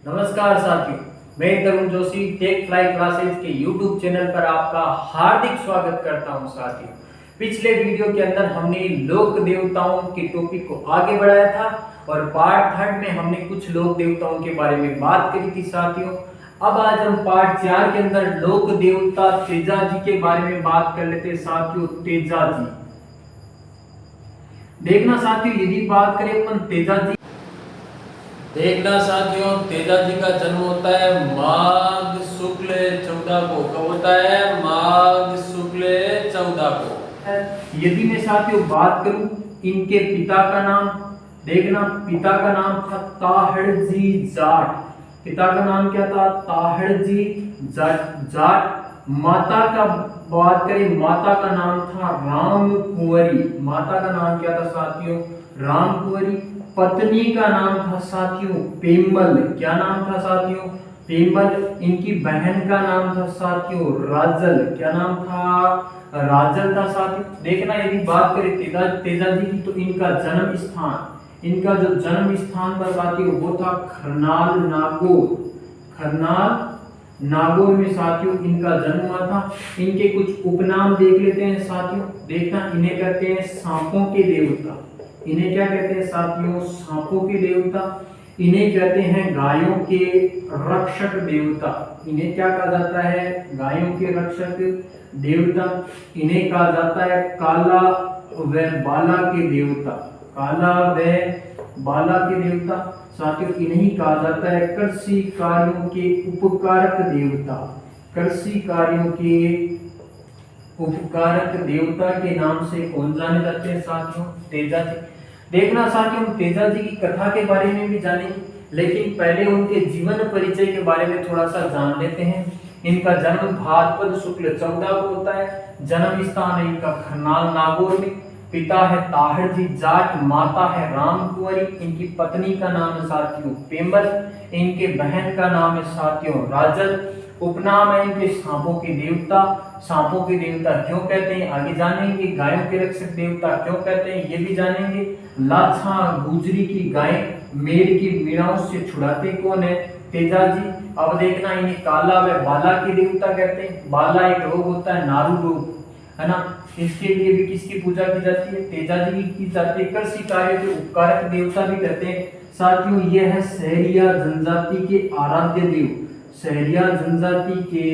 नमस्कार साथियों, मैं तरुण जोशी टेक फ्लाई क्लासेस के YouTube चैनल पर आपका हार्दिक स्वागत करता हूं। साथियों, पिछले वीडियो के अंदर हमने लोक देवताओं के टॉपिक को आगे बढ़ाया था और पार्ट 3 में हमने कुछ लोक देवताओं के बारे में बात करी थी। साथियों, अब आज हम पार्ट 4 के अंदर लोक देवता तेजा जी के बारे में बात कर लेते हैं। साथियों, तेजा जी देखना साथियों, यदि बात करें अपन तेजा जी, देखना साथियों, तेजा जी का जन्म होता है माघ शुक्ल 14 को। कब होता है? माघ शुक्ल 14 को। यदि मैं साथियों बात करूं इनके पिता का नाम, देखना पिता का नाम था ताहड़जी जाट। पिता का नाम क्या था? ताहड़जी जाट। माता का बात करें, माता का नाम था राम कुंवरी। माता का नाम क्या था साथियों? राम कुंवरी। पत्नी का नाम था साथियों पेमल। क्या नाम था साथियों? पेमल। इनकी बहन का नाम था साथियों राजल। क्या नाम था? राजल था साथियों। देखना यदि बात करें तेजा जी की, तो इनका जन्म स्थान, इनका जो जन्म स्थान पर साथियों वो था खरनाल नागौर। खरनाल नागौर में साथियों इनका जन्म हुआ था। इनके कुछ उपनाम देख लेते हैं साथियों। देखना, इन्हें कहते हैं सांपों के देवता। इन्हें क्या कहते हैं साथियों? सांपों के देवता। इन्हें कहते हैं गायों के रक्षक देवता। इन्हें क्या कहा जाता है? गायों के रक्षक देवता। इन्हें कहा जाता है काला व बाला के देवता। काला व बाला के देवता। साथियों, इन्हें कहा जाता है कृषि कार्यों के उपकारक देवता। कृषि कार्यों के उपकारक देवता के नाम से कौन जाने जाते हैं साथियों? तेजा जी। देखना साथियों, हम तेजा जी की कथा के बारे में भी जानेंगे, लेकिन पहले उनके जीवन परिचय के बारे में थोड़ा सा जान लेते हैं। इनका जन्म भाद्रपद शुक्ल 14 को होता है। जन्म स्थान है इनका खरनाल नागौर में। पिता है ताहड़जी जाट, माता है राम कुंवरी। इनकी पत्नी का नाम है साथियों पेमल। इनके बहन का नाम है साथियों राजल। उपनाम है इनके सांपों के देवता। सांपों के देवता क्यों कहते हैं आगे जानेंगे। गायों के रक्षक देवता क्यों कहते हैं ये भी जानेंगे। लाछा गुजरी की गाय मेर की मीणाओं से छुड़ाते कौन है? तेजा जी। अब देखना, इन्हें काला व बाला के देवता कहते हैं। बाला एक रोग होता है, नारू रोग, है ना। इसके लिए भी किसकी पूजा की जाती है? तेजा जी की जाती है। कृषि कार्य के उपकारक देवता भी कहते हैं साथियों। यह है सहरिया जनजाति के आराध्य देव। सहरिया जनजाति के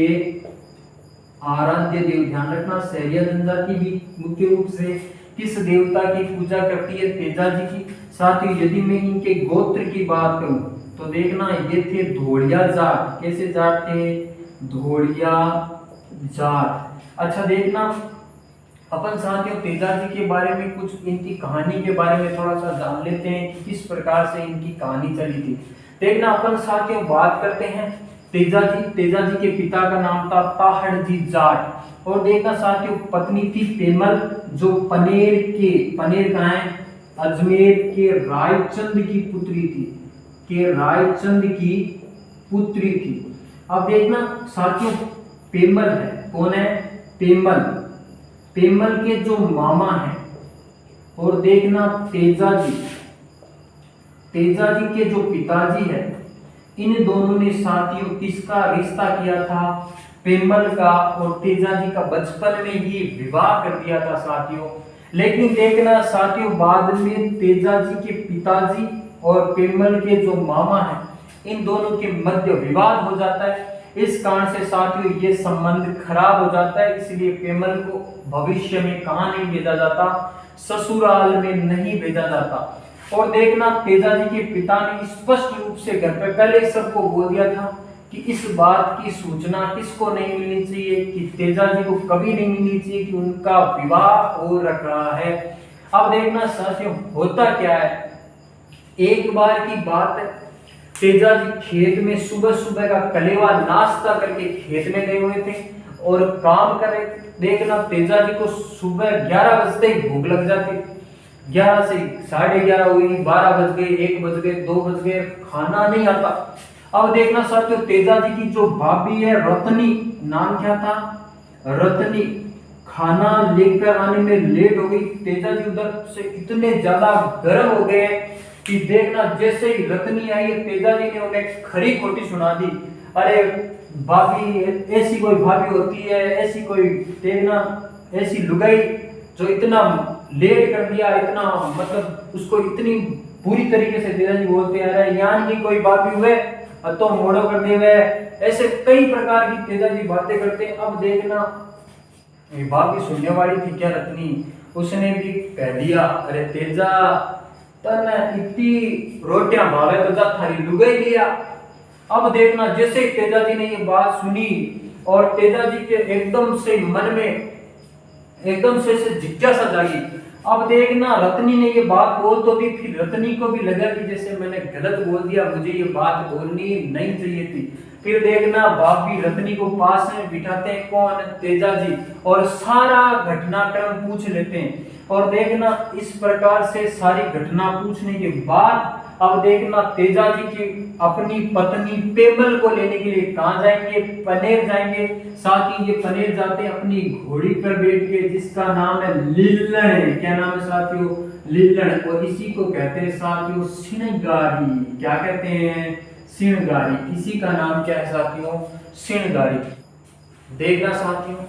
आराध्य देव। ध्यान रखना, सहरिया जनजाति भी मुख्य रूप से किस देवता की पूजा करती है? तेजा जी की। साथियों, यदि मैं इनके गोत्र की बात करूं तो देखना, ये थे धोड़िया जाट। कैसे जाट थे? धोड़िया जाट। अच्छा, देखना अपन साथियों तेजा जी के बारे में कुछ इनकी कहानी के बारे में थोड़ा सा जान लेते हैं कि किस प्रकार से इनकी कहानी चली थी। देखना, अपन साथियों बात करते हैं तेजा जी। तेजा जी के पिता का नाम था ताहड़जी जाट और देखना साथियों पत्नी थी पेमल, जो पनेर कहाँ है? अजमेर के रायचंद की पुत्री थी। के रायचंद की पुत्री थी। अब देखना साथियों, पेमल है, कौन है? पेमल। पेमल के जो मामा हैं। और देखना तेजा जी, तेजा जी के जो पिताजी है, इन दोनों ने साथियों किसका रिश्ता किया था? पेमल का और तेजा जी का बचपन में ही विवाह कर दिया था साथियों। लेकिन देखना साथियों, बाद में तेजा जी के पिताजी और पेमल के जो मामा हैं, इन दोनों के मध्य विवाद हो जाता है। इस कारण से साथियों ये संबंध खराब हो जाता है। इसलिए पेमल को भविष्य में कहां नहीं भेजा जाता? ससुराल में नहीं भेजा जाता। और देखना तेजा जी के पिता ने स्पष्ट रूप से घर पे पहले सबको बोल दिया था कि इस बात की सूचना किसको नहीं मिलनी चाहिए, कि तेजा जी को कभी नहीं मिलनी चाहिए कि उनका विवाह हो रहा है। अब देखना साथियों होता क्या है, एक बार की बात है, तेजा जी खेत में सुबह सुबह का कलेवा नाश्ता करके खेत में गए हुए थे और काम कर रहे थे। देखना तेजा जी को सुबह 11 बजते ही भूख लग जाती। 11 से 11:30 हुई, 12 बज गए, 1 बज गए, 2 बज गए, खाना नहीं आता। अब देखना साथियों तेजा जी की जो भाभी है रतनी, नाम क्या था? रतनी, खाना लेकर आने में लेट हो गई। तेजा जी उधर से इतने ज्यादा गर्म हो गए कि देखना जैसे ही रतनी आई तेजा जी ने उन्हें खरी खोटी सुना दी। अरे भाभी, ऐसी कोई भाभी होती है, ऐसी कोई देखना ऐसी लुगाई जो इतना लेट कर दिया, इतना मतलब उसको इतनी पूरी तरीके से तेजा जी बोलते आ रहे, यान की कोई भाभी हुए तो मोड़ो कर दे हुए, ऐसे कई प्रकार की तेजा जी बातें करते। अब देखना भाभी सुनने वाली थी क्या रत्नी, उसने भी कह दिया अरे तेजा तन इतनी रोटियां भावे तो जा थारी लुगाई लिया। अब देखना जैसे ही तेजा जी ने ये बात सुनी और तेजा जी के एकदम से मन में एकदम से जिज्ञासा जागी। अब देखना रत्नी ने ये बात बोल तो दी, फिर रत्नी को भी लगा कि जैसे मैंने गलत बोल दिया, मुझे ये बात बोलनी नहीं चाहिए थी। फिर देखना भाभी रत्नी को पास में बिठाते हैं, कौन, तेजा जी, और सारा घटनाक्रम पूछ लेते हैं। और देखना इस प्रकार से सारी घटना पूछने के बाद अब देखना तेजा जी की अपनी पत्नी पेमल को लेने के लिए कहां जाएंगे, पनेर जाएंगे। साथ ही ये पनेर जाते हैं अपनी घोड़ी पर बैठ के, जिसका नाम है लिल्लण। क्या नाम है साथियों? लिल्लण। और इसी को कहते हैं साथियों सिणगारी। क्या कहते हैं? सिणगारी। इसी का नाम क्या है साथियों? सिणगारी। देखना साथियों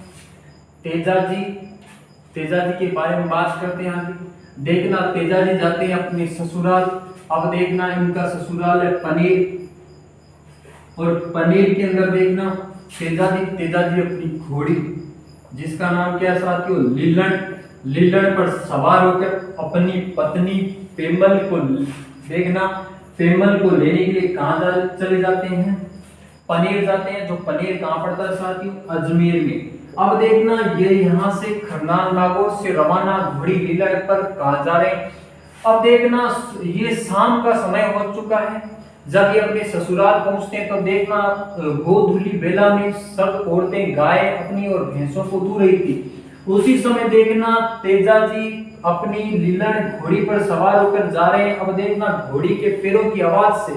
तेजा जी के बारे में बात करते हैं आगे। देखना तेजा जी जाते हैं अपने ससुराल। अब देखना इनका ससुराल है पनेर, और पनेर के अंदर देखना तेजा जी अपनी घोड़ी, जिसका नाम क्या है साथियों? लिल्लण पर सवार होकर अपनी पत्नी पेमल को देखना पेमल को लेने के लिए कहां चले जाते हैं? पनेर जाते हैं। जो पनेर कहां पड़ता है साथियों? अजमेर में। अब देखना ये यहाँ से खरनाल नागौर से रवाना घोड़ी लिल्लण पर कहां जा रहे हैं? अब देखना ये शाम का समय हो चुका है। जब ये अपने ससुराल पहुंचते हैं तो देखना गोधूली बेला में सब औरतें गाय अपनी और भैंसों को दूह रही थी। उसी समय देखना तेजा जी अपनी लिल्लण घोड़ी पर सवार होकर जा रहे हैं। अब देखना घोड़ी के पैरों की आवाज से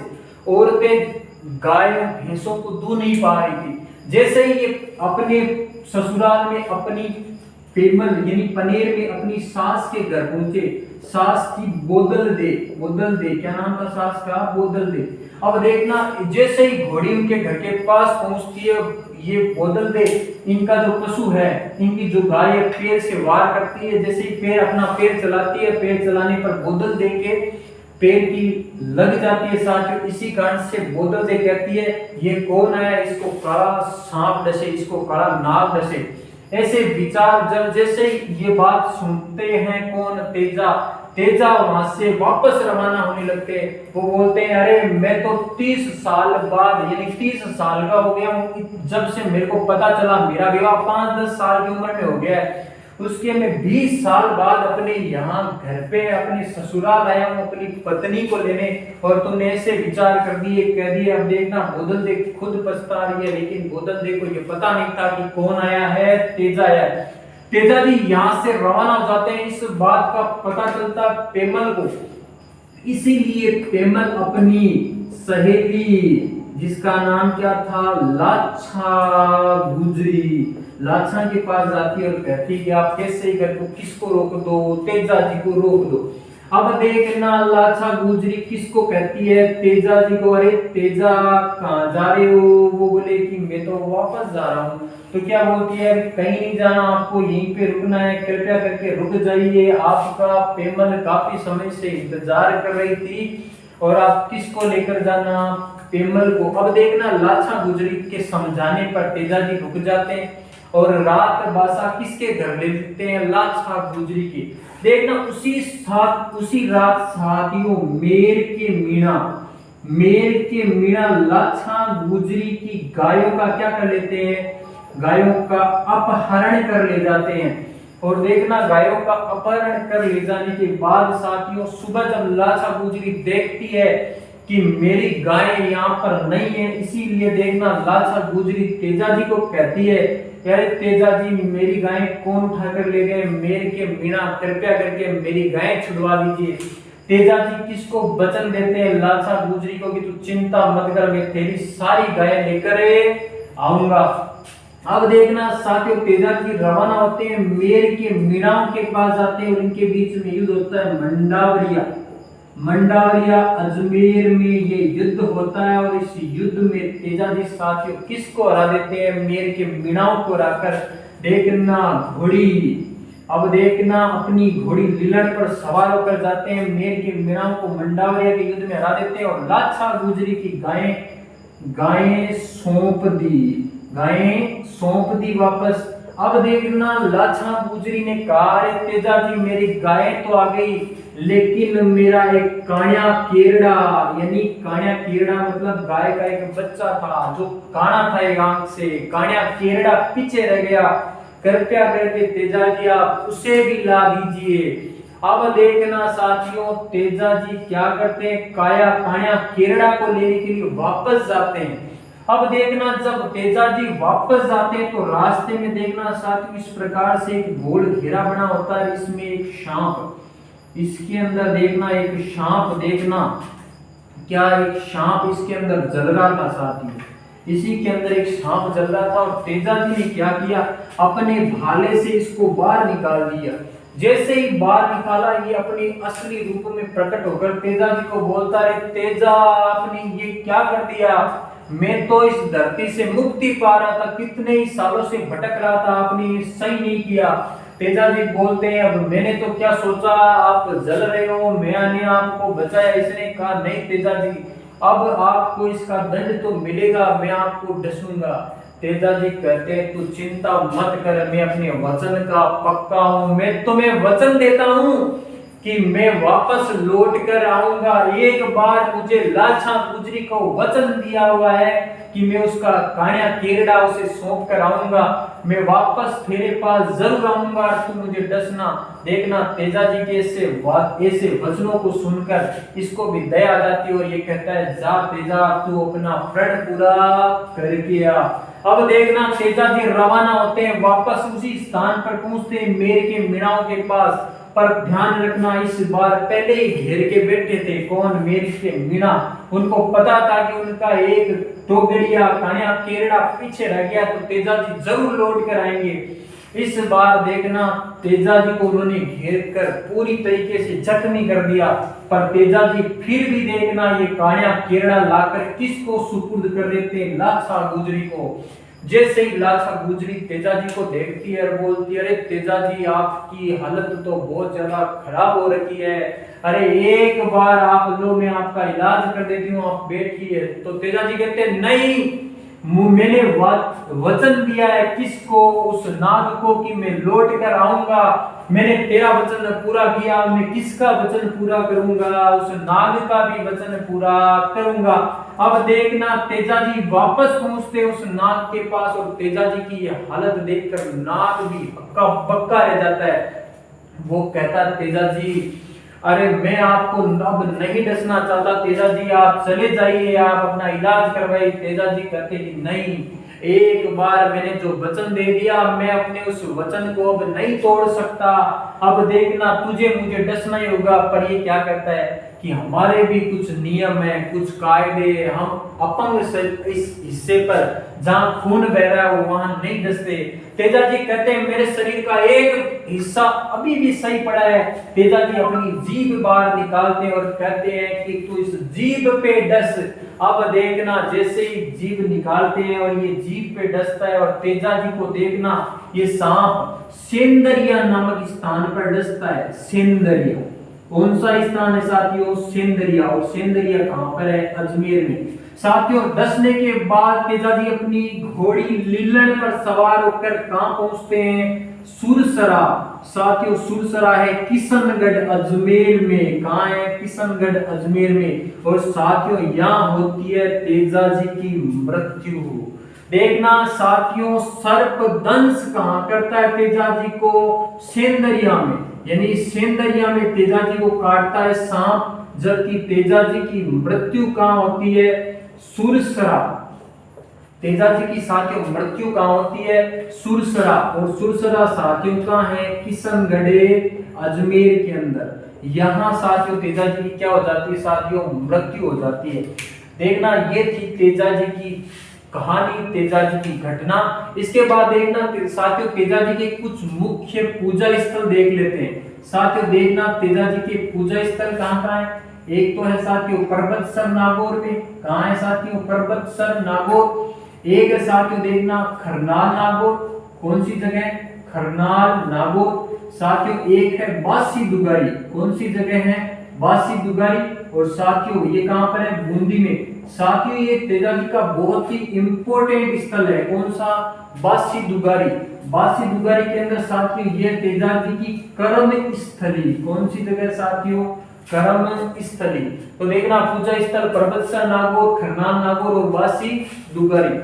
औरतें गाय भैंसों को दूह नहीं पा रही थी। जैसे ही ये अपने ससुराल में अपनी पेमल यानी पनेर में अपनी सास के घर पहुंचे, सास की बोदल दे, क्या नाम था सास का? बोदल दे। अब देखना जैसे ही घोड़ी उनके घर के पास पहुंचती है, ये बोदल दे इनका जो पशु है, इनकी जो गाय है, पैर से वार करती है। जैसे ही पैर अपना पैर चलाती है, पैर चलाने पर बोदल दे के पैर की लग जाती है साथ। इसी कारण से बोदल दे कहती है ये कौन है, इसको काला सांप डसे, इसको काला नाग डसे। ऐसे विचार जब जैसे ये बात सुनते हैं कौन? तेजा वहां से वापस रवाना होने लगते हैं। वो बोलते हैं अरे मैं तो 30 साल बाद यानी 30 साल का हो गया हूँ, जब से मेरे को पता चला मेरा विवाह 5-10 साल की उम्र में हो गया है, उसके मैं 20 साल बाद अपने यहाँ घर पे अपने ससुराल आया हूँ अपनी पत्नी को लेने, और तुमने ऐसे विचार कर दिए, कह दिए। अब देखना बोदल दे खुद पछता रही है, लेकिन बोदल दे को ये पता नहीं था कि कौन आया है, तेजा आया है। तेजा जी यहाँ से रवाना हो जाते हैं। इस बात का पता चलता पेमल को, इसीलिए पेमल अपनी सहेली जिसका नाम क्या था? लाछा गुजरी, लाछा के पास जाती है और कहती है कि आप कैसे कर दो, किसको रोक दो? तेजा जी को रोक दो। अब देखना लाछा गुजरी किसको कहती है? तेजा जी को। अरे तेजा कहाँ जा रहे हो? वो बोले कि मैं तो वापस जा रहा हूँ। तो क्या बोलती है? कहीं नहीं जाना, आपको यहीं पे रुकना है, कृपया करके रुक जाइए, आपका पेमल काफी समय से इंतजार कर रही थी, और आप किसको लेकर जाना? पेमल को। अब देखना लाछा गुजरी के समझाने पर तेजा जी रुक जाते हैं और रात बासा किसके घर ले लेते हैं? लाछा गुजरी की। देखना उसी रात साथियों मेर के मीणा लाछा गुजरी की गायों का क्या कर लेते हैं? गायों का अपहरण कर ले जाते हैं। और देखना गायों का अपहरण कर ले जाने के बाद साथियों सुबह जब लाछा गुजरी देखती है कि मेरी गाय यहाँ पर नहीं है, इसीलिए देखना लाछा गुजरी तेजा जी को कहती है यार तेजा जी मेरी गाय कौन उठा कर ले गए? मेर के मीणा कृपया करके मेरी गाय छुड़वा दीजिए। तेजा जी किसको वचन देते हैं? लाछा गुजरी को कि तू चिंता मत कर, मैं तेरी सारी गाय लेकर आऊंगा। अब देखना साथियों तेजा जी रवाना होते हैं, मेर के मीणाओं के पास जाते हैं और इनके बीच में युद्ध होता है मंडावरिया। मंडावरिया अजमेर में ये युद्ध होता है और इस युद्ध में तेजाजी साथियों किसको हरा देते हैं? मेर के मीणाओं को हराकर। देखना घोड़ी, अब देखना अपनी घोड़ी लीलड़ पर सवार होकर जाते हैं, मेर के मीणाओं को मंडावरिया के युद्ध में हरा देते हैं और लाछा गुजरी की गायें सौंप दी वापस। अब देखना लाछा गुजरी ने कहा, अरे तेजाजी मेरी गाय तो आ गई, लेकिन मेरा एक काण्या केरड़ा, यानी काण्या केरड़ा मतलब गाय का एक बच्चा था जो काना था एक आंख से, काण्या केरड़ा पीछे रह गया, कृपया करके तेजाजी आप उसे भी ला दीजिए। अब देखना साथियों तेजाजी क्या करते हैं, काण्या केरड़ा को लेने के लिए वापस जाते हैं। अब देखना जब तेजाजी वापस जाते हैं तो रास्ते में देखना साथियों इस प्रकार से एक गोल घेरा बना होता है, इसमें एक सांप, इसके अंदर देखना एक सांप, देखना क्या एक सांप इसके अंदर जल रहा था साथियों, इसी के अंदर एक सांप जल रहा था और तेजाजी ने क्या किया, अपने भाले से इसको बाहर निकाल दिया। जैसे ही बाहर निकाला ये अपनी असली रूप में प्रकट होकर तेजाजी को बोलता है, तेजा आपने ये क्या कर दिया, मैं तो इस धरती से मुक्ति पा रहा था, कितने ही सालों से भटक रहा था, आपने सही नहीं किया। तेजाजी बोलते हैं, अब मैंने तो क्या सोचा आप जल रहे हो, मैंने आपको बचाया। इसने कहा, नहीं तेजाजी अब आपको इसका दंड तो मिलेगा, मैं आपको डसूंगा। तेजाजी कहते हैं, तू चिंता मत कर, मैं अपने वचन का पक्का हूं, मैं तुम्हें वचन देता हूं कि मैं वापस लौट कर आऊंगा। एक बार मुझे लाछा गुजरी को वचन दिया हुआ है कि मैं उसका काण्या केरड़ा उसे सौंप कर आऊंगा, मैं वापस तेरे पास जरूर आऊंगा, तू मुझे डसना। देखना तेजाजी के ऐसे वचनों को सुनकर इसको भी दया आ जाती है और ये कहता है, जा तेजा तू अपना प्रण पूरा करके आ। अब देखना तेजाजी रवाना होते हैं, वापस उसी स्थान पर पहुंचते हैं मेरे के मीणाओं के पास। पर ध्यान रखना इस बार पहले ही घेर के बैठे थे, कौन, मेर के मीणा। उनको पता था कि उनका एक टोगड़िया काण्या केरड़ा पीछे रह गया तो तेजाजी जरूर लौट कर आएंगे। इस बार देखना तेजाजी को उन्होंने घेर कर पूरी तरीके से जख्मी कर दिया, पर तेजाजी फिर भी देखना ये काण्या केरड़ा लाकर किसको सुपुर्द कर देते हैं, लाछा गुजरी को। जैसे ही लाछा गुजरी तेजाजी को देखती है और बोलती है, अरे तेजाजी आपकी हालत तो बहुत ज्यादा खराब हो रखी है, अरे एक बार आप लो मैं आपका इलाज कर देती हूँ, आप बैठिए। तो तेजाजी कहते हैं, नहीं, मैंने वचन दिया है किसको, उस नाग को, कि मैं लौट कर आऊंगा, मैंने तेरा वचन पूरा किया, मैं किसका वचन पूरा करूंगा, उस नाग का भी वचन पूरा करूंगा। अब देखना तेजाजी वापस पहुंचते उस नाग के पास और तेजाजी की ये हालत देखकर नाग भी हक्का बक्का रह जाता है। वो कहता है, तेजाजी अरे मैं आपको अब नहीं डसना चाहता, तेजाजी आप चले जाइए, आप अपना इलाज करवाइए। तेजाजी कहते कि नहीं, एक बार मैंने जो वचन दे दिया मैं अपने उस वचन को अब नहीं तोड़ सकता, अब देखना तुझे मुझे डसना ही होगा। पर ये क्या कहता है कि हमारे भी कुछ नियम है, कुछ कायदे, हम अपंग इस हिस्से पर जहां खून बह रहा है वहां नहीं डसते। तेजाजी कहते हैं, मेरे शरीर का एक हिस्सा अभी भी सही पड़ा है। तेजाजी अपनी जीभ बाहर निकालते हैं और कहते हैं कि तू इस जीभ पे डस। अब देखना जैसे ही जीभ निकालते हैं और ये जीभ पे डसता है और तेजाजी को देखना ये सांप सेंदरिया नामक स्थान पर डसता है। सेंदरिया कौन सा स्थान है साथियों, सेंदरिया। और सेंदरिया कहां पर है, अजमेर में। साथियों डसने के बाद तेजाजी अपनी घोड़ी लीलड़ पर सवार होकर कहां पहुंचते हैं, सुरसरा। साथियों सुरसरा है किशनगढ़ अजमेर में। कहां है, किशनगढ़ अजमेर में। और साथियों यहां होती है तेजाजी की मृत्यु। देखना साथियों सर्पदंश कहां करता है तेजाजी को, सेंदरिया में, यानी सेंदरिया में तेजाजी को काटता है सांप। जबकि तेजाजी की मृत्यु कहां होती है, सुरसरा। तेजाजी की साथियों मृत्यु कहां होती है, सुरसरा। और सुरसरा साथियों कहां है, किशनगढ़ अजमेर के अंदर। यहां साथियों तेजाजी की क्या हो जाती है साथियों, मृत्यु हो जाती है। देखना ये थी तेजाजी की कहानी, तेजाजी की घटना। इसके बाद देखना साथियों तेजाजी के कुछ मुख्य पूजा स्थल देख लेते हैं। साथियों देखना तेजा जी के पूजा स्थल कहाँ है। एक तो है साथियों पर्वतसर नागौर में, कहाँ है साथियों पर्वतसर नागौर। एक है साथियों देखना खरनाल नागौर, कौन सी जगह खरनाल नागौर। साथियों एक है बासी दुगारी, कौन सी जगह है बासी दुगारी। और साथियों ये कहां पर है बूंदी में। साथियों ये तेजा जी का बहुत ही इंपॉर्टेंट स्थल है, कौन सा बासी दुगारी। बासी दुगारी के अंदर साथियों ये तेजा जी की कर्म स्थली, कौन सी जगह साथियों कर्म स्थली। तो देखना पूजा स्थल पर्वतसर नागौर, खरनाल नागौर और बासी दुगारी।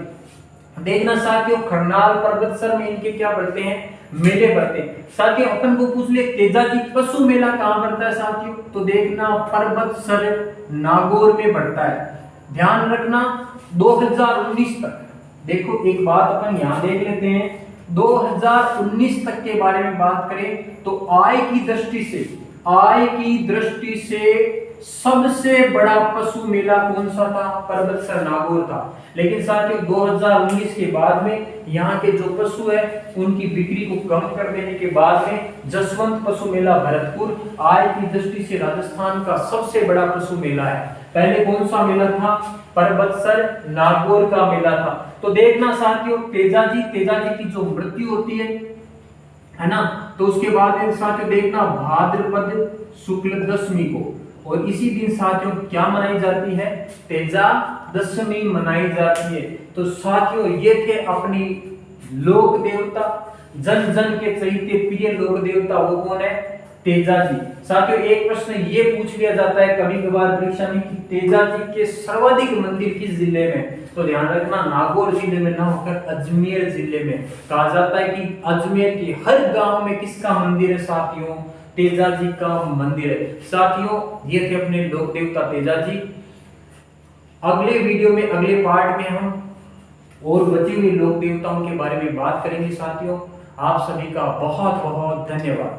देखना साथियों खरनाल पर्वतसर में इनके क्या पड़ते हैं मेले पड़ते हैं। साथियों अपन को पूछ ले तेजा जी पशु मेला कहां पड़ता है साथियों, तो देखना पर्वतसर नागौर में पड़ता है। ध्यान रखना 2019 तक, देखो एक बात अपन यहां देख लेते हैं 2019 तक के बारे में बात करें तो आय की दृष्टि से सबसे बड़ा पशु मेला कौन सा था पर्वतसर नागौर था। लेकिन साथियों 2019 के बाद में यहाँ के जो पशु है उनकी बिक्री को कम कर देने के बाद में जसवंत पशु मेला भरतपुर आय की दृष्टि से राजस्थान का सबसे बड़ा पशु मेला है। पहले कौन सा मेला था पर्वतसर नागौर का मेला था। तो देखना साथियों तेजा जी की जो मृत्यु होती है ना, तो उसके बाद में साथियों देखना भाद्रपद शुक्ल दशमी को, और इसी दिन साथियों क्या मनाई जाती है तेजा दशमी मनाई जाती है। तो साथियों ये थे अपनी लोक देवता, जन जन के चहीते प्रिय लोक देवता, वो कौन है तेजा जी। साथियों एक प्रश्न ये पूछ लिया जाता है कभी कभार परीक्षा में कि तेजा जी के सर्वाधिक मंदिर किस जिले में, तो ध्यान रखना नागौर जिले में ना होकर अजमेर जिले में। कहा जाता है कि अजमेर के हर गांव में किसका मंदिर है साथियों तेजा जी का मंदिर है। साथियों ये थे अपने लोक देवता तेजा जी। अगले वीडियो में अगले पार्ट में हम और बचे हुए लोक देवताओं के बारे में बात करेंगे। साथियों आप सभी का बहुत बहुत धन्यवाद।